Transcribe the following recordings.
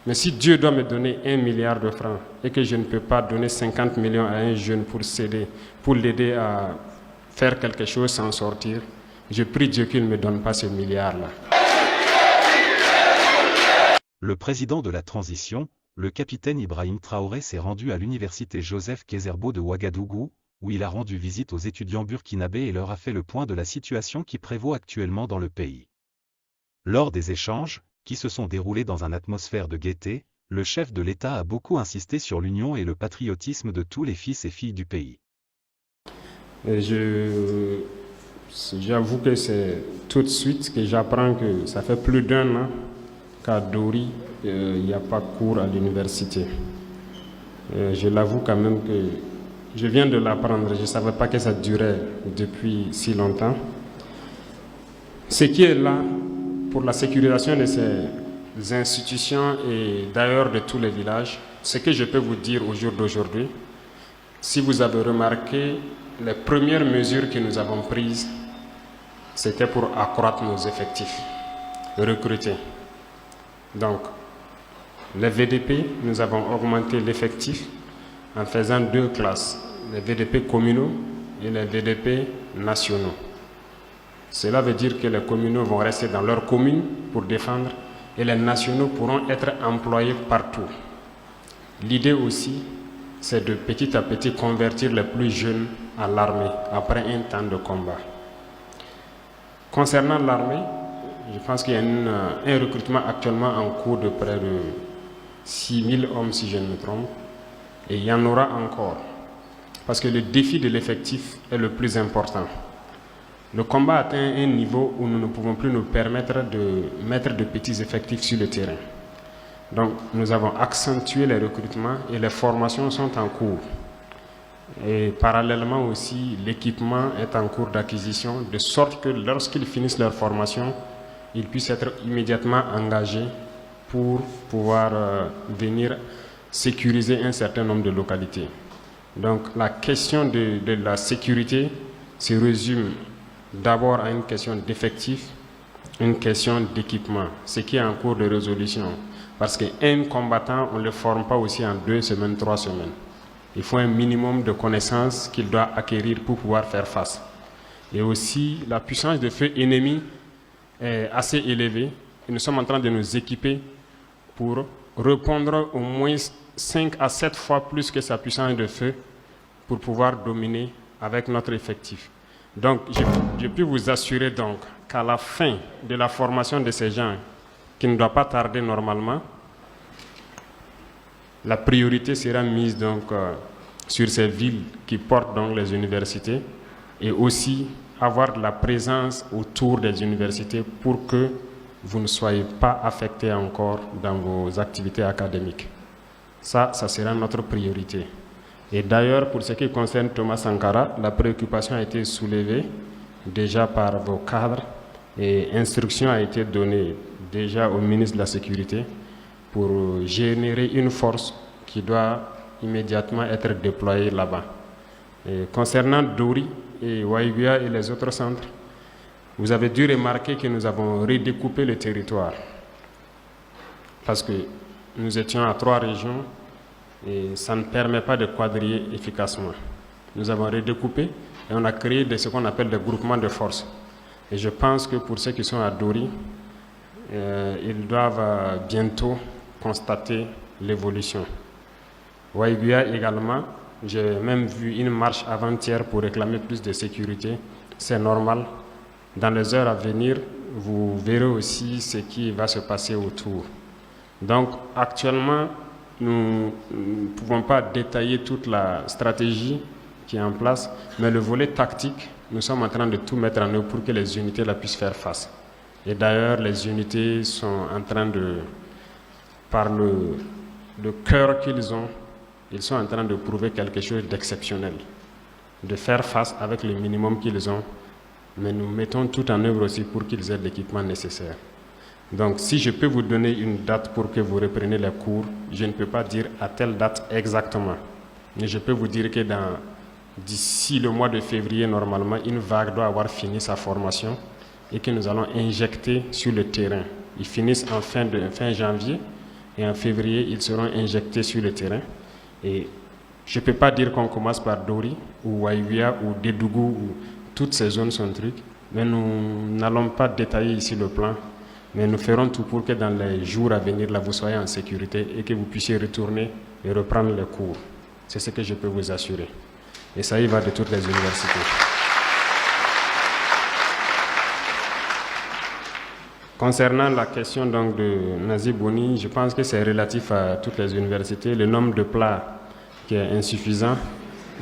Mais si Dieu doit me donner 1 milliard de francs et que je ne peux pas donner 50 millions à un jeune pour l'aider à faire quelque chose sans sortir, je prie Dieu qu'il ne me donne pas ce milliard-là. Le président de la transition, le capitaine Ibrahim Traoré s'est rendu à l'université Joseph Kézerbo de Ouagadougou, où il a rendu visite aux étudiants burkinabés et leur a fait le point de la situation qui prévaut actuellement dans le pays. Lors des échanges, qui se sont déroulés dans une atmosphère de gaieté, le chef de l'État a beaucoup insisté sur l'union et le patriotisme de tous les fils et filles du pays. J'avoue que c'est tout de suite que j'apprends que ça fait plus d'1 an qu'à Dori, il n'y a pas cours à l'université. Je l'avoue quand même que je viens de l'apprendre, je ne savais pas que ça durait depuis si longtemps. Ce qui est là pour la sécurisation de ces institutions et d'ailleurs de tous les villages, ce que je peux vous dire au jour d'aujourd'hui, si vous avez remarqué, les premières mesures que nous avons prises, c'était pour accroître nos effectifs, recruter. Donc, les VDP, nous avons augmenté l'effectif en faisant 2 classes, les VDP communaux et les VDP nationaux. Cela veut dire que les communaux vont rester dans leur commune pour défendre et les nationaux pourront être employés partout. L'idée aussi, c'est de petit à petit convertir les plus jeunes à l'armée après un temps de combat. Concernant l'armée, je pense qu'il y a un recrutement actuellement en cours de près de 6000 hommes si je ne me trompe, et il y en aura encore, parce que le défi de l'effectif est le plus important. Le combat atteint un niveau où nous ne pouvons plus nous permettre de mettre de petits effectifs sur le terrain. Donc nous avons accentué les recrutements et les formations sont en cours. Et parallèlement aussi, l'équipement est en cours d'acquisition, de sorte que lorsqu'ils finissent leur formation, ils puissent être immédiatement engagés pour pouvoir venir sécuriser un certain nombre de localités. Donc la question de la sécurité se résume d'abord à une question d'effectif, une question d'équipement, ce qui est en cours de résolution. Parce qu'un combattant, on ne le forme pas aussi en 2 semaines, 3 semaines. Il faut un minimum de connaissances qu'il doit acquérir pour pouvoir faire face. Et aussi, la puissance de feu ennemi est assez élevée. Et nous sommes en train de nous équiper pour répondre au moins 5 à 7 fois plus que sa puissance de feu pour pouvoir dominer avec notre effectif. Donc, je peux vous assurer donc qu'à la fin de la formation de ces gens, qui ne doit pas tarder normalement, la priorité sera mise donc sur ces villes qui portent donc les universités et aussi avoir de la présence autour des universités pour que vous ne soyez pas affectés encore dans vos activités académiques. Ça sera notre priorité. Et d'ailleurs, pour ce qui concerne Thomas Sankara, la préoccupation a été soulevée déjà par vos cadres et instruction a été donnée déjà au ministre de la Sécurité pour générer une force qui doit immédiatement être déployée là-bas. Et concernant Dori et Waïguia et les autres centres, vous avez dû remarquer que nous avons redécoupé le territoire parce que nous étions à 3 régions et ça ne permet pas de quadriller efficacement. Nous avons redécoupé et on a créé ce qu'on appelle des groupements de forces. Et je pense que pour ceux qui sont à Dori, ils doivent bientôt constater l'évolution. Waïguia également, j'ai même vu une marche avant-hier pour réclamer plus de sécurité. C'est normal. Dans les heures à venir, vous verrez aussi ce qui va se passer autour. Donc actuellement, nous ne pouvons pas détailler toute la stratégie qui est en place, mais le volet tactique, nous sommes en train de tout mettre en œuvre pour que les unités la puissent faire face. Et d'ailleurs, les unités sont en train de, par le cœur qu'ils ont, ils sont en train de prouver quelque chose d'exceptionnel, de faire face avec le minimum qu'ils ont, mais nous mettons tout en œuvre aussi pour qu'ils aient l'équipement nécessaire. Donc, si je peux vous donner une date pour que vous repreniez les cours, je ne peux pas dire à telle date exactement, mais je peux vous dire que d'ici le mois de février, normalement, une vague doit avoir fini sa formation et que nous allons injecter sur le terrain. Ils finissent en fin janvier Et en février, ils seront injectés sur le terrain. Et je ne peux pas dire qu'on commence par Dori ou Waïwia ou Dédougou, ou toutes ces zones sont trucs. Mais nous n'allons pas détailler ici le plan. Mais nous ferons tout pour que dans les jours à venir, là, vous soyez en sécurité et que vous puissiez retourner et reprendre les cours. C'est ce que je peux vous assurer. Et ça y va de toutes les universités. Concernant la question donc de Nazi Boni, je pense que c'est relatif à toutes les universités. Le nombre de plats qui est insuffisant.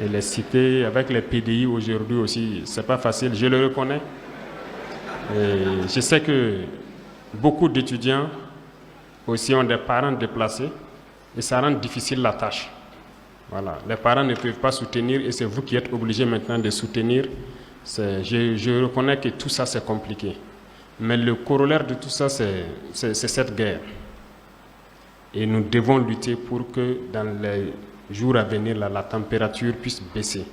Et les cités, avec les PDI aujourd'hui aussi, c'est pas facile, je le reconnais. Et je sais que beaucoup d'étudiants aussi ont des parents déplacés et ça rend difficile la tâche. Voilà. Les parents ne peuvent pas soutenir et c'est vous qui êtes obligés maintenant de soutenir. Je reconnais que tout ça c'est compliqué. Mais le corollaire de tout ça c'est cette guerre. Et nous devons lutter pour que dans les jours à venir, là, la température puisse baisser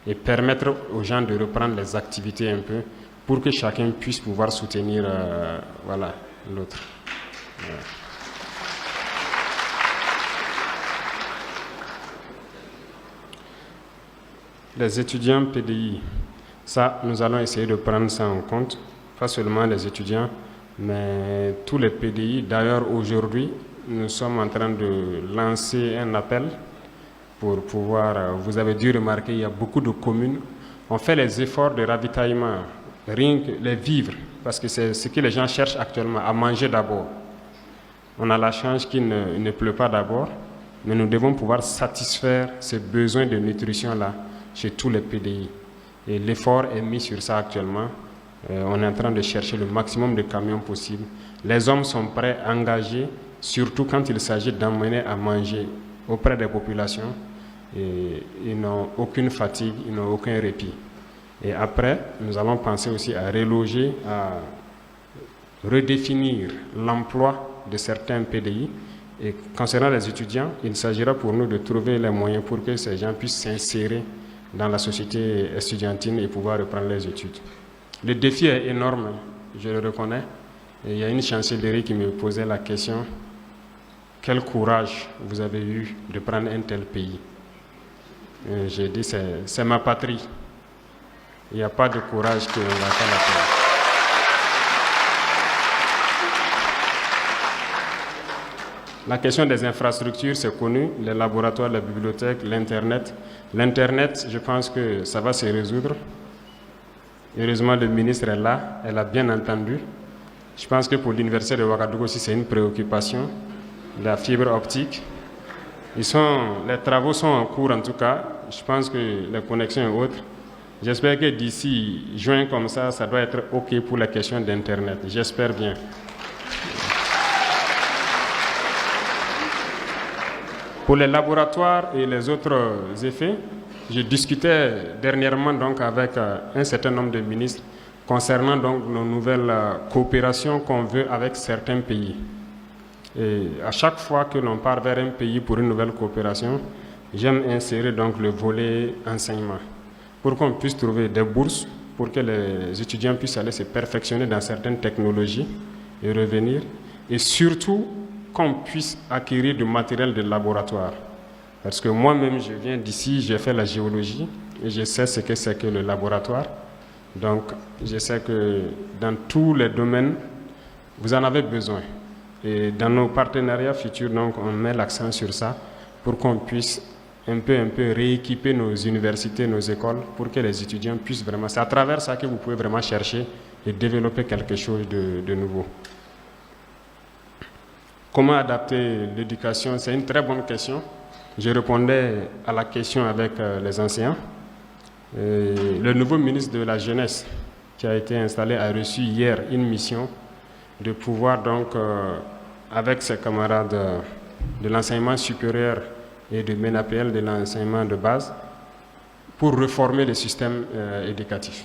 et permettre aux gens de reprendre les activités un peu pour que chacun puisse pouvoir soutenir voilà, l'autre. Voilà. Les étudiants PDI, ça, nous allons essayer de prendre ça en compte, pas seulement les étudiants, mais tous les PDI. D'ailleurs, aujourd'hui, nous sommes en train de lancer un appel pour pouvoir, vous avez dû remarquer, il y a beaucoup de communes, on fait les efforts de ravitaillement, rien que les vivres, parce que c'est ce que les gens cherchent actuellement, à manger d'abord. On a la chance qu'il ne pleut pas d'abord, mais nous devons pouvoir satisfaire ces besoins de nutrition-là chez tous les PDI. Et l'effort est mis sur ça actuellement. On est en train de chercher le maximum de camions possible. Les hommes sont prêts, engagés, surtout quand il s'agit d'emmener à manger auprès des populations. Et ils n'ont aucune fatigue, ils n'ont aucun répit. Et après, nous allons penser aussi à reloger, à redéfinir l'emploi de certains PDI. Et concernant les étudiants, il s'agira pour nous de trouver les moyens pour que ces gens puissent s'insérer dans la société estudiantine et pouvoir reprendre les études. Le défi est énorme, je le reconnais. Et il y a une chancellerie qui me posait la question, quel courage vous avez eu de prendre un tel pays? J'ai dit, c'est ma patrie. Il n'y a pas de courage qui ne va pas la faire. La question des infrastructures, c'est connu, les laboratoires, les bibliothèques, l'Internet. L'Internet, je pense que ça va se résoudre. Heureusement, le ministre est là, elle a bien entendu. Je pense que pour l'université de Ouagadougou aussi, c'est une préoccupation, la fibre optique. Les travaux sont en cours en tout cas, je pense que les connexions et autres. J'espère que d'ici juin comme ça doit être OK pour la question d'Internet. J'espère bien. Pour les laboratoires et les autres effets, je discutais dernièrement donc avec un certain nombre de ministres concernant donc nos nouvelles coopérations qu'on veut avec certains pays. Et à chaque fois que l'on part vers un pays pour une nouvelle coopération, j'aime insérer donc le volet enseignement pour qu'on puisse trouver des bourses pour que les étudiants puissent aller se perfectionner dans certaines technologies et revenir, et surtout qu'on puisse acquérir du matériel de laboratoire. Parce que moi-même, je viens d'ici, j'ai fait la géologie et je sais ce que c'est que le laboratoire. Donc, je sais que dans tous les domaines, vous en avez besoin. Et dans nos partenariats futurs, donc, on met l'accent sur ça pour qu'on puisse un peu rééquiper nos universités, nos écoles, pour que les étudiants puissent vraiment... C'est à travers ça que vous pouvez vraiment chercher et développer quelque chose de nouveau. Comment adapter l'éducation? C'est une très bonne question. Je répondais à la question avec les enseignants. Le nouveau ministre de la Jeunesse qui a été installé a reçu hier une mission de pouvoir donc, avec ses camarades de l'enseignement supérieur et de MENAPL, de l'enseignement de base, pour réformer le système éducatif.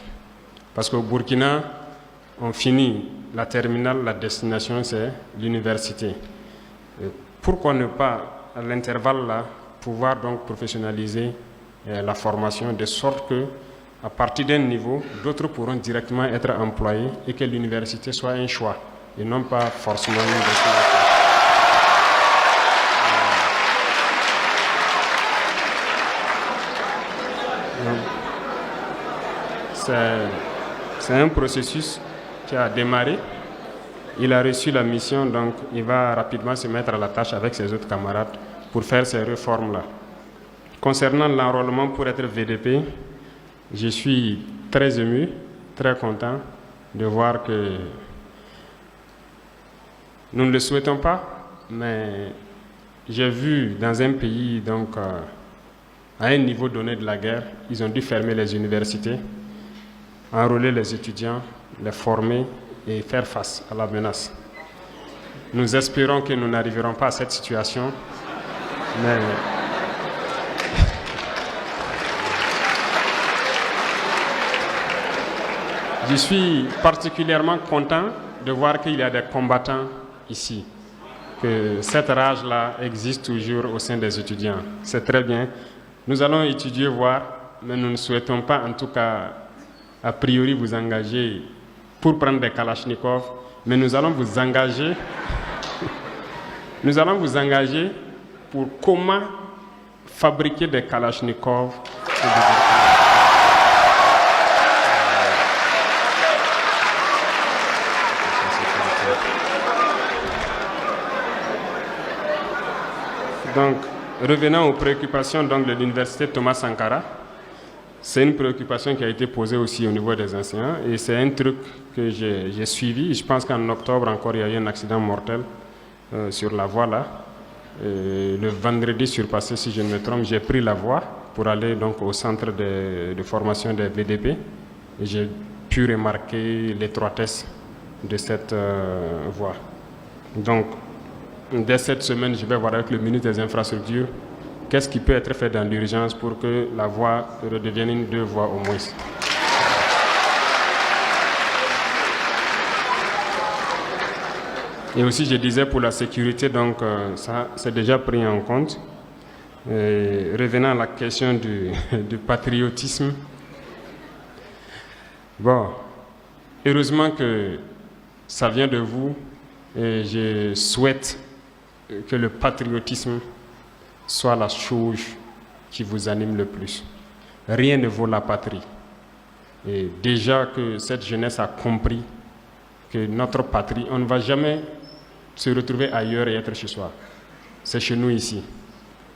Parce qu'au Burkina, on finit la terminale, la destination c'est l'université. Pourquoi ne pas, à l'intervalle là, pouvoir donc professionnaliser la formation de sorte que, à partir d'un niveau, d'autres pourront directement être employés et que l'université soit un choix et non pas forcément une destination. c'est un processus qui a démarré. Il a reçu la mission, donc il va rapidement se mettre à la tâche avec ses autres camarades pour faire ces réformes-là. Concernant l'enrôlement pour être VDP, je suis très ému, très content de voir que nous ne le souhaitons pas, mais j'ai vu dans un pays, donc à un niveau donné de la guerre, ils ont dû fermer les universités, enrôler les étudiants, les former et faire face à la menace. Nous espérons que nous n'arriverons pas à cette situation, mais je suis particulièrement content de voir qu'il y a des combattants ici, que cette rage-là existe toujours au sein des étudiants. C'est très bien. Nous allons étudier, voir, mais nous ne souhaitons pas, en tout cas, a priori, vous engager pour prendre des kalachnikovs, mais nous allons vous engager, pour comment fabriquer des kalachnikovs. Donc, revenant aux préoccupations donc, de l'université Thomas Sankara, c'est une préoccupation qui a été posée aussi au niveau des enseignants et c'est un truc que j'ai suivi. Je pense qu'en octobre encore, il y a eu un accident mortel sur la voie là. Le vendredi surpassé, si je ne me trompe, j'ai pris la voie pour aller donc, au centre de formation des VDP et j'ai pu remarquer l'étroitesse de cette voie. Donc, dès cette semaine, je vais voir avec le ministre des Infrastructures qu'est-ce qui peut être fait dans l'urgence pour que la voie redevienne une 2 voies au moins. Et aussi, je disais pour la sécurité, donc ça c'est déjà pris en compte. Revenant à la question du patriotisme, bon, heureusement que ça vient de vous et je souhaite que le patriotisme soit la chose qui vous anime le plus. Rien ne vaut la patrie. Et déjà que cette jeunesse a compris que notre patrie, on ne va jamais se retrouver ailleurs et être chez soi. C'est chez nous ici.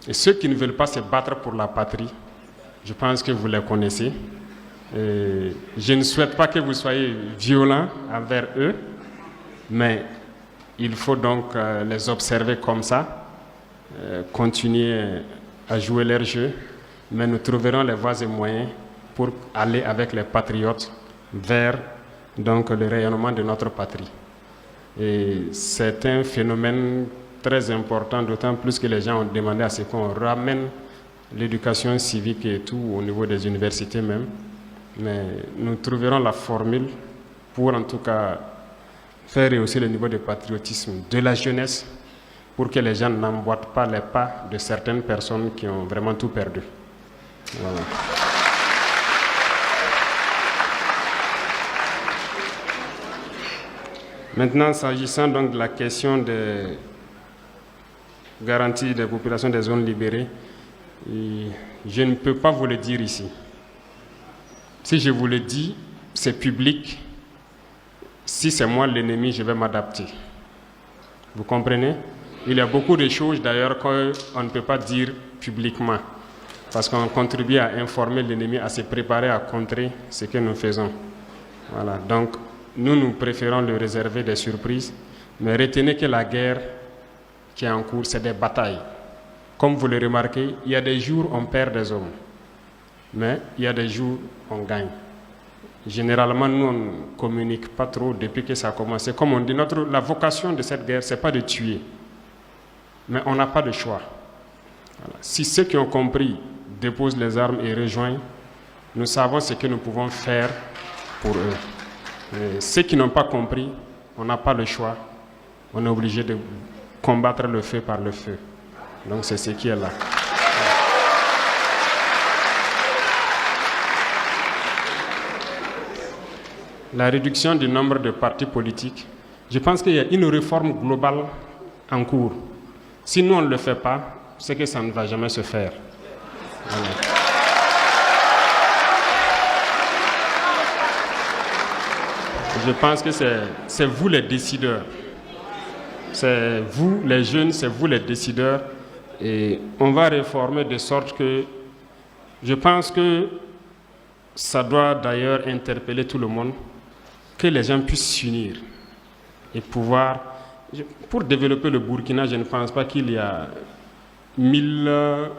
Et ceux qui ne veulent pas se battre pour la patrie, je pense que vous les connaissez. Et je ne souhaite pas que vous soyez violents envers eux, mais il faut donc les observer comme ça, continuer à jouer leur jeu, mais nous trouverons les voies et moyens pour aller avec les patriotes vers donc, le rayonnement de notre patrie. Et c'est un phénomène très important, d'autant plus que les gens ont demandé à ce qu'on ramène l'éducation civique et tout au niveau des universités même. Mais nous trouverons la formule pour en tout cas faire rehausser le niveau de patriotisme de la jeunesse pour que les gens n'emboîtent pas les pas de certaines personnes qui ont vraiment tout perdu. Voilà. Maintenant, s'agissant donc de la question de garantie des populations des zones libérées, je ne peux pas vous le dire ici. Si je vous le dis, c'est public. Si c'est moi l'ennemi, je vais m'adapter. Vous comprenez? Il y a beaucoup de choses d'ailleurs qu'on ne peut pas dire publiquement parce qu'on contribue à informer l'ennemi, à se préparer à contrer ce que nous faisons. Voilà. Donc, nous préférons le réserver des surprises, mais retenez que la guerre qui est en cours, c'est des batailles. Comme vous le remarquez, il y a des jours où on perd des hommes, mais il y a des jours où on gagne. Généralement, nous, on ne communique pas trop depuis que ça a commencé. Comme on dit, la vocation de cette guerre, ce n'est pas de tuer, mais on n'a pas de choix. Voilà. Si ceux qui ont compris déposent les armes et rejoignent, nous savons ce que nous pouvons faire pour eux. Et ceux qui n'ont pas compris, on n'a pas le choix. On est obligé de combattre le feu par le feu. Donc c'est ce qui est là. La réduction du nombre de partis politiques, je pense qu'il y a une réforme globale en cours. Si nous on ne le fait pas, c'est que ça ne va jamais se faire. Voilà. Je pense que c'est vous les décideurs. C'est vous les jeunes, c'est vous les décideurs. Et on va réformer de sorte que je pense que ça doit d'ailleurs interpeller tout le monde, que les gens puissent s'unir et pouvoir... Pour développer le Burkina, je ne pense pas qu'il y a 1000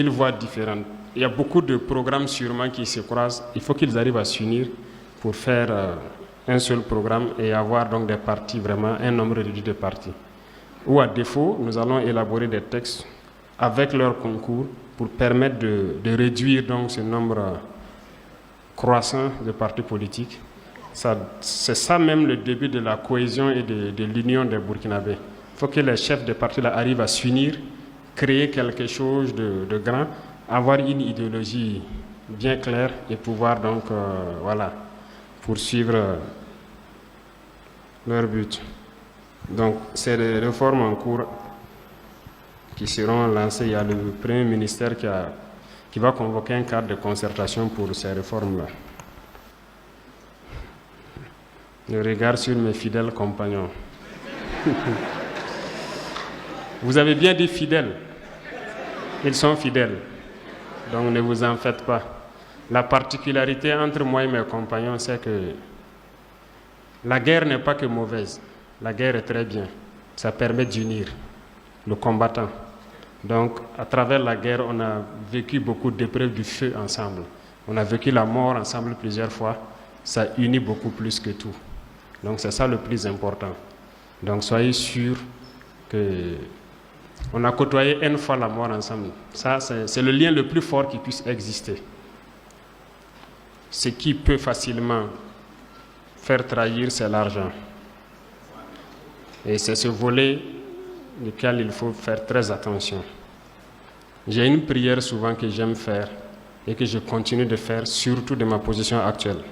voies différentes. Il y a beaucoup de programmes sûrement qui se croisent. Il faut qu'ils arrivent à s'unir pour faire un seul programme et avoir donc des partis, vraiment un nombre réduit de partis. Ou à défaut, nous allons élaborer des textes avec leur concours pour permettre de réduire donc ce nombre croissant de partis politiques. C'est ça même le début de la cohésion et de l'union des Burkinabés. Il faut que les chefs de partis là arrivent à s'unir, créer quelque chose de grand, avoir une idéologie bien claire et pouvoir donc poursuivre leur but. Donc c'est des réformes en cours qui seront lancées. Il y a le Premier ministère qui va convoquer un cadre de concertation pour ces réformes-là. Je regarde sur mes fidèles compagnons. Vous avez bien dit fidèles. Ils sont fidèles. Donc ne vous en faites pas. La particularité entre moi et mes compagnons, c'est que la guerre n'est pas que mauvaise. La guerre est très bien. Ça permet d'unir le combattant. Donc, à travers la guerre, on a vécu beaucoup d'épreuves du feu ensemble. On a vécu la mort ensemble plusieurs fois. Ça unit beaucoup plus que tout. Donc, c'est ça le plus important. Donc, soyez sûrs qu'on a côtoyé une fois la mort ensemble. Ça, c'est le lien le plus fort qui puisse exister. Ce qui peut facilement faire trahir, c'est l'argent. Et c'est ce volet duquel il faut faire très attention. J'ai une prière souvent que j'aime faire et que je continue de faire, surtout de ma position actuelle.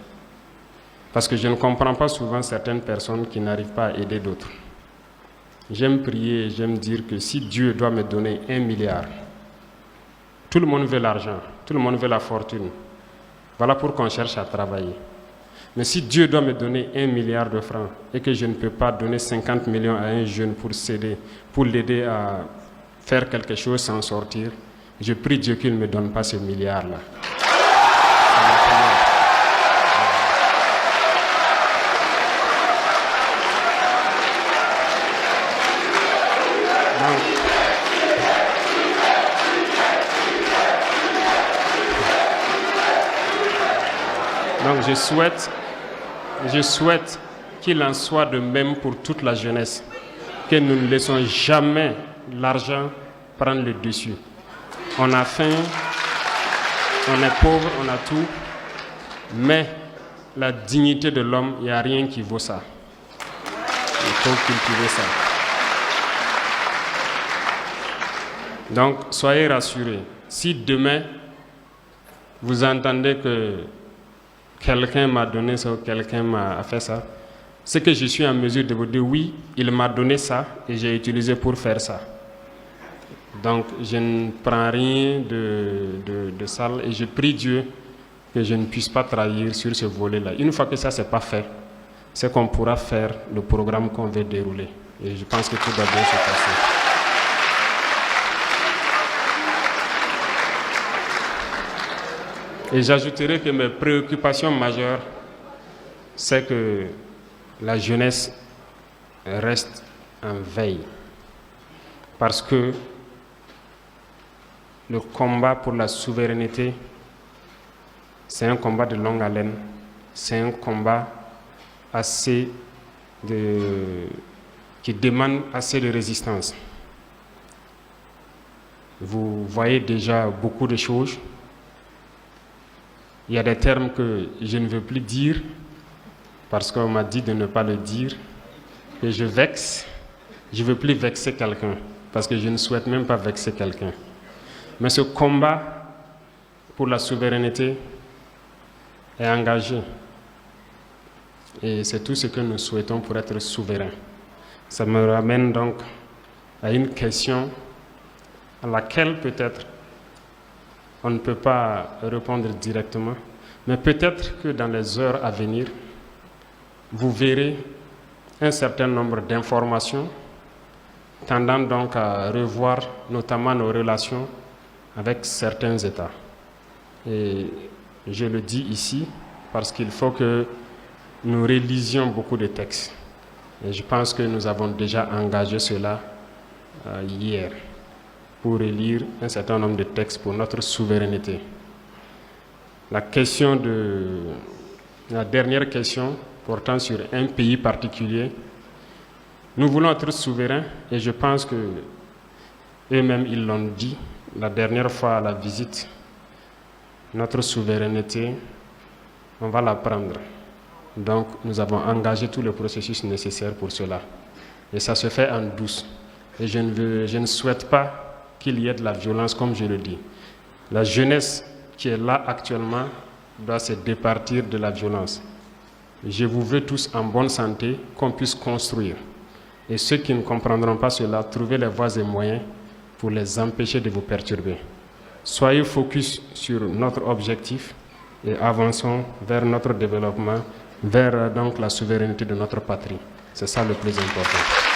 Parce que je ne comprends pas souvent certaines personnes qui n'arrivent pas à aider d'autres. J'aime prier et j'aime dire que si Dieu doit me donner 1 milliard, tout le monde veut l'argent, tout le monde veut la fortune. Voilà pourquoi on cherche à travailler. Mais si Dieu doit me donner 1 milliard de francs et que je ne peux pas donner 50 millions à un jeune pour l'aider à faire quelque chose sans sortir, je prie Dieu qu'il ne me donne pas ce milliard-là. Donc je souhaite qu'il en soit de même pour toute la jeunesse, que nous ne laissons jamais l'argent prendre le dessus. On a faim, on est pauvre, on a tout, mais la dignité de l'homme, il n'y a rien qui vaut ça. Il faut cultiver ça. Donc, soyez rassurés. Si demain, vous entendez que quelqu'un m'a donné ça ou quelqu'un m'a fait ça, c'est que je suis en mesure de vous dire oui, il m'a donné ça et j'ai utilisé pour faire ça. Donc je ne prends rien de sale et je prie Dieu que je ne puisse pas trahir sur ce volet-là. Une fois que ça c'est pas fait, c'est qu'on pourra faire le programme qu'on veut dérouler. Et je pense que tout va bien se passer. Et j'ajouterai que mes préoccupations majeures, c'est que la jeunesse reste en veille. Parce que le combat pour la souveraineté, c'est un combat de longue haleine. C'est un combat qui demande assez de résistance. Vous voyez déjà beaucoup de choses. Il y a des termes que je ne veux plus dire parce qu'on m'a dit de ne pas le dire, que je vexe. Je ne veux plus vexer quelqu'un parce que je ne souhaite même pas vexer quelqu'un. Mais ce combat pour la souveraineté est engagé. Et c'est tout ce que nous souhaitons pour être souverains. Ça me ramène donc à une question à laquelle peut-être on ne peut pas répondre directement, mais peut-être que dans les heures à venir, vous verrez un certain nombre d'informations tendant donc à revoir notamment nos relations avec certains États. Et je le dis ici parce qu'il faut que nous relisions beaucoup de textes. Et je pense que nous avons déjà engagé cela hier pour relire un certain nombre de textes pour notre souveraineté. La dernière question portant sur un pays particulier, nous voulons être souverains et je pense que eux-mêmes ils l'ont dit la dernière fois à la visite. Notre souveraineté, on va la prendre. Donc nous avons engagé tout le processus nécessaire pour cela. Et ça se fait en douce. Et je ne souhaite pas qu'il y ait de la violence comme je le dis. La jeunesse qui est là actuellement doit se départir de la violence. Je vous veux tous en bonne santé, qu'on puisse construire. Et ceux qui ne comprendront pas cela, trouvez les voies et moyens pour les empêcher de vous perturber. Soyez focus sur notre objectif et avançons vers notre développement, vers donc la souveraineté de notre patrie. C'est ça le plus important.